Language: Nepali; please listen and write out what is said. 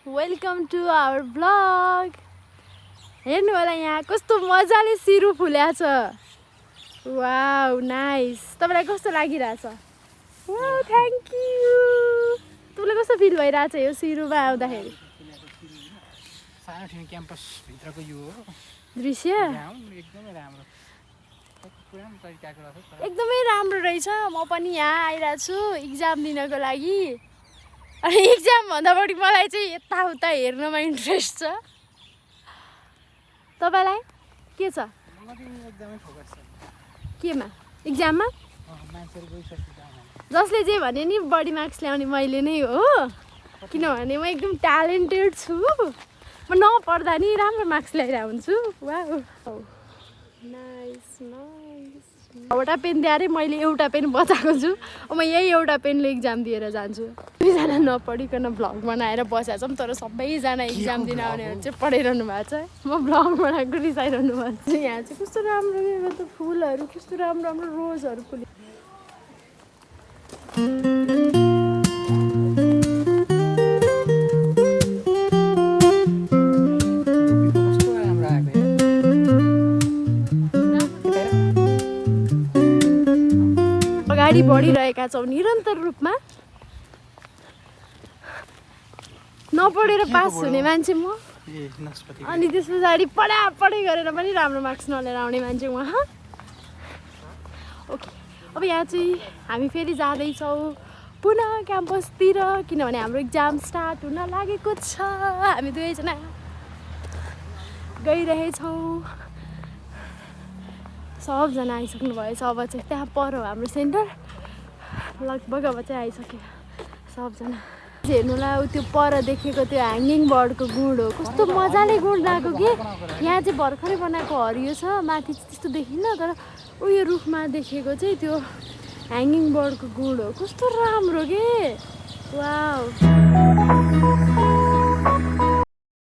Welcome to our blog. हेर्नु होला यहाँ कस्तो मजाले सिरु फुलेछ। Wow nice. तपाईलाई कस्तो लागिरहेछ? Wow thank you. तपाईलाई कस्तो फिल भइरहेछ यो सिरुमा आउँदाखेरि? सानो क्याम्पस भित्रको यो दृश्य एकदमै राम्रो। एकदमै राम्रो रहेछ। म पनि यहाँ आइरहेको छु एक्जाम दिनको लागि। अनि एक्जाम भन्दा बढी मलाई चाहिँ यताउता हेर्नमा इन्ट्रेस्ट छ। तपाईलाई के छ? केमा? एक्जाममा? जसले जे भने नि बढी मार्क्स ल्याउने मैले नै हो, किनभने म एकदम ट्यालेन्टेड छु। म नपढ्दा नि राम्रो मार्क्स ल्याइरहेको हुन्छु। Wow nice nice. एउटा पेन दिएर मैले एउटा पेन बचाएको छु। म यही एउटा पेनले एक्जाम दिएर जान्छु। दुईजना नपढिकन भ्लग बनाएर बसेको छौँ, तर सबैजना एक्जाम दिन आउनेहरू चाहिँ पढिरहनु भएको छ। म भ्लग बनाएको रिसाइरहनु भएको छ। यहाँ चाहिँ कस्तो राम्रो के त फुलहरू, कस्तो राम्रो राम्रो रोजहरू फुले। अगाडि बढिरहेका छौँ निरन्तर रूपमा। नपढेर पास हुने मान्छे म, अनि त्यस पछाडि पढाइ गरेर पनि राम्रो मार्क्स नलिएर आउने मान्छे उहाँ। ओके, अब यहाँ चाहिँ हामी फेरि जाँदैछौँ पुनः क्याम्पसतिर, किनभने हाम्रो एक्जाम स्टार्ट हुन लागेको छ। हामी दुवैजना गइरहेछौँ। सबजना आइसक्नु भएछ। अब चाहिँ त्यहाँ पर हो हाम्रो सेन्टर। लगभग अब चाहिँ आइसक्यो सबजना। हेर्नुलाई त्यो पर देखेको त्यो ह्याङ्गिङ बर्डको गुड हो। कस्तो मजाले गुड लगाएको कि। यहाँ चाहिँ भर्खरै बनाएको हरियो छ, माथि चाहिँ त्यस्तो देखिन्न, तर उयो रुखमा देखेको चाहिँ त्यो ह्याङ्गिङ बर्डको गुड हो। कस्तो राम्रो के।